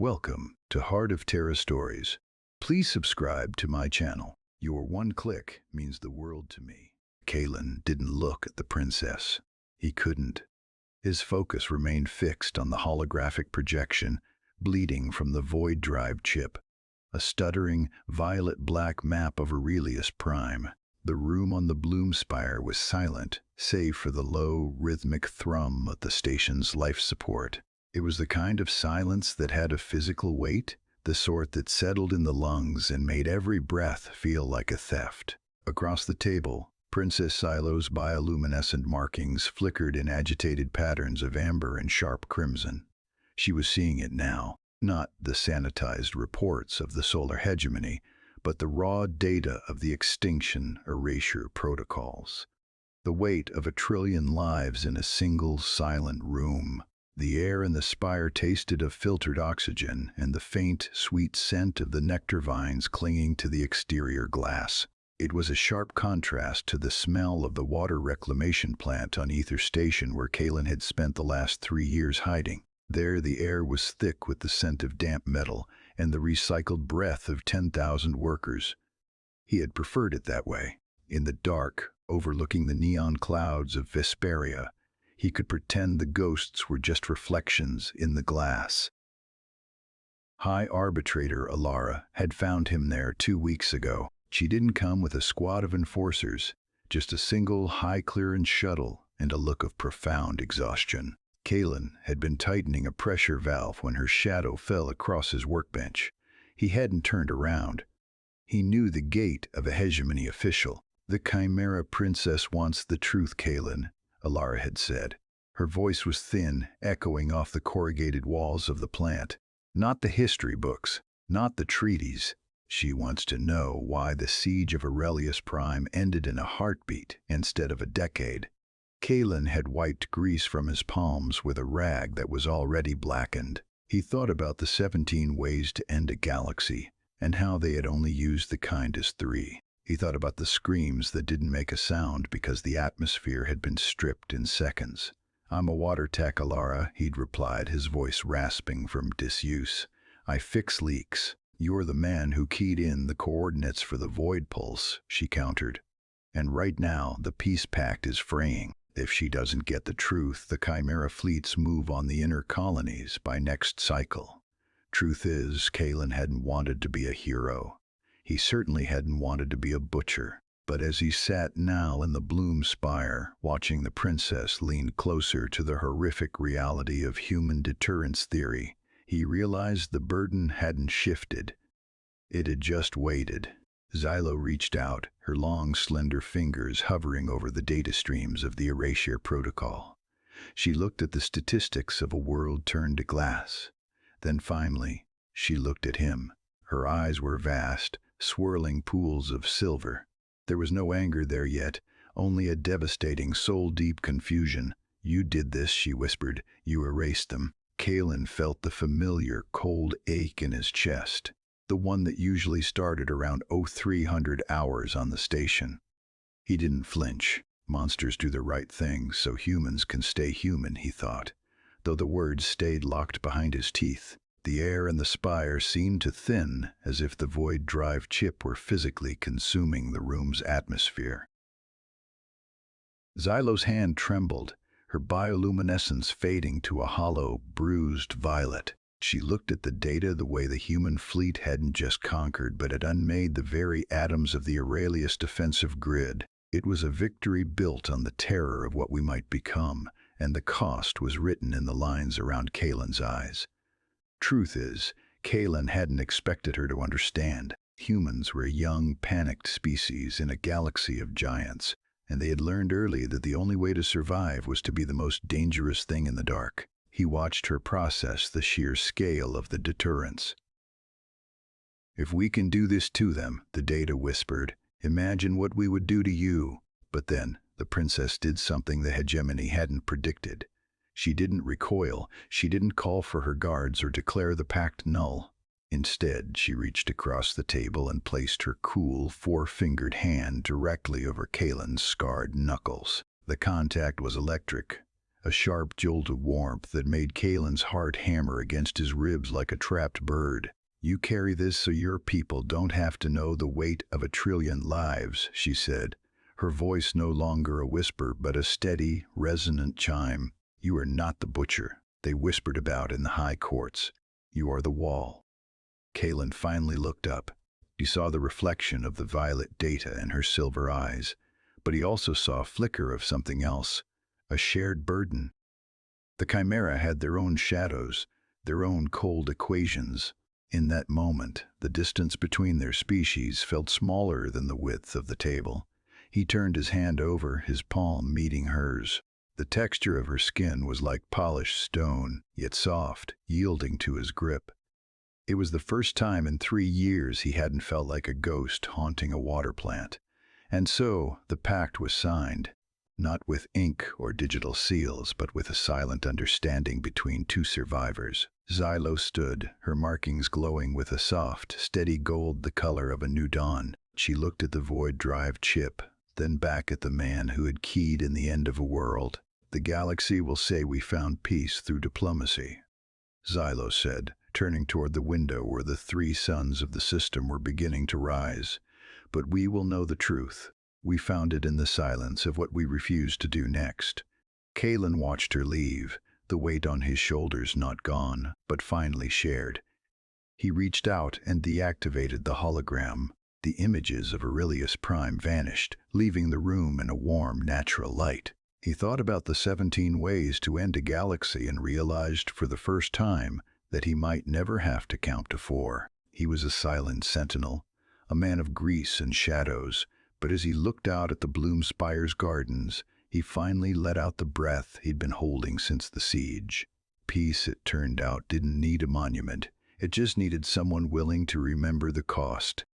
Welcome to Heart of Terra Stories. Please subscribe to my channel. Your one click means the world to me. Kalen didn't look at the princess. He couldn't. His focus remained fixed on the holographic projection bleeding from the void drive chip, a stuttering violet-black map of Aurelius Prime. The room on the Bloom Spire was silent, save for the low, rhythmic thrum of the station's life support. It was the kind of silence that had a physical weight, the sort that settled in the lungs and made every breath feel like a theft. Across the table, Princess Silo's bioluminescent markings flickered in agitated patterns of amber and sharp crimson. She was seeing it now, not the sanitized reports of the solar hegemony, but the raw data of the extinction erasure protocols. The weight of 1 trillion lives in a single silent room. The air in the spire tasted of filtered oxygen and the faint, sweet scent of the nectar vines clinging to the exterior glass. It was a sharp contrast to the smell of the water reclamation plant on Ether Station where Kalen had spent the last 3 years hiding. There the air was thick with the scent of damp metal and the recycled breath of 10,000 workers. He had preferred it that way. In the dark, overlooking the neon clouds of Vesperia, he could pretend the ghosts were just reflections in the glass. High Arbitrator Alara had found him there 2 weeks ago. She didn't come with a squad of enforcers, just a single high-clearance shuttle and a look of profound exhaustion. Kalen had been tightening a pressure valve when her shadow fell across his workbench. He hadn't turned around. He knew the gait of a hegemony official. "The Chimera Princess wants the truth, Kalen," Alara had said. Her voice was thin, echoing off the corrugated walls of the plant. "Not the history books, not the treaties. She wants to know why the siege of Aurelius Prime ended in a heartbeat instead of a decade." Kalen had wiped grease from his palms with a rag that was already blackened. He thought about the 17 ways to end a galaxy and how they had only used the kindest 3. He thought about the screams that didn't make a sound because the atmosphere had been stripped in seconds. "I'm a water tech, Alara," he'd replied, his voice rasping from disuse. "I fix leaks." "You're the man who keyed in the coordinates for the void pulse," she countered. "And right now, the peace pact is fraying. If she doesn't get the truth, the Chimera fleets move on the inner colonies by next cycle." Truth is, Kalen hadn't wanted to be a hero. He certainly hadn't wanted to be a butcher. But as he sat now in the Bloom Spire, watching the princess lean closer to the horrific reality of human deterrence theory, he realized the burden hadn't shifted. It had just waited. Xylo reached out, her long, slender fingers hovering over the data streams of the erasure protocol. She looked at the statistics of a world turned to glass. Then finally, she looked at him. Her eyes were vast, swirling pools of silver. There was no anger there yet, only a devastating, soul-deep confusion. "You did this," she whispered. "You erased them." Kalen felt the familiar, cold ache in his chest, the one that usually started around 0300 hours on the station. He didn't flinch. Monsters do the right thing so humans can stay human, he thought, though the words stayed locked behind his teeth. The air in the spire seemed to thin, as if the void drive chip were physically consuming the room's atmosphere. Xylo's hand trembled, her bioluminescence fading to a hollow, bruised violet. She looked at the data the way the human fleet hadn't just conquered, but had unmade the very atoms of the Aurelius defensive grid. It was a victory built on the terror of what we might become, and the cost was written in the lines around Kalen's eyes. Truth is, Kalen hadn't expected her to understand. Humans were a young, panicked species in a galaxy of giants, and they had learned early that the only way to survive was to be the most dangerous thing in the dark. He watched her process the sheer scale of the deterrence. "If we can do this to them," the data whispered, "imagine what we would do to you." But then, the princess did something the hegemony hadn't predicted. She didn't recoil, she didn't call for her guards or declare the pact null. Instead, she reached across the table and placed her cool, 4-fingered hand directly over Kalen's scarred knuckles. The contact was electric, a sharp jolt of warmth that made Kalen's heart hammer against his ribs like a trapped bird. "You carry this so your people don't have to know the weight of 1,000,000,000,000 lives," she said, her voice no longer a whisper but a steady, resonant chime. "You are not the butcher they whispered about in the high courts. You are the wall." Kalen finally looked up. He saw the reflection of the violet data in her silver eyes, but he also saw a flicker of something else, a shared burden. The Chimera had their own shadows, their own cold equations. In that moment, the distance between their species felt smaller than the width of the table. He turned his hand over, his palm meeting hers. The texture of her skin was like polished stone, yet soft, yielding to his grip. It was the first time in 3 years he hadn't felt like a ghost haunting a water plant. And so, the pact was signed, not with ink or digital seals, but with a silent understanding between two survivors. Xylo stood, her markings glowing with a soft, steady gold the color of a new dawn. She looked at the void drive chip, then back at the man who had keyed in the end of a world. "The galaxy will say we found peace through diplomacy," Xylo said, turning toward the window where the 3 suns of the system were beginning to rise. "But we will know the truth. We found it in the silence of what we refused to do next." Kalen watched her leave, the weight on his shoulders not gone, but finally shared. He reached out and deactivated the hologram. The images of Aurelius Prime vanished, leaving the room in a warm, natural light. He thought about the 17 ways to end a galaxy and realized for the first time that he might never have to count to 4. He was a silent sentinel, a man of grease and shadows, but as he looked out at the Bloomspire's gardens, he finally let out the breath he'd been holding since the siege. Peace, it turned out, didn't need a monument. It just needed someone willing to remember the cost.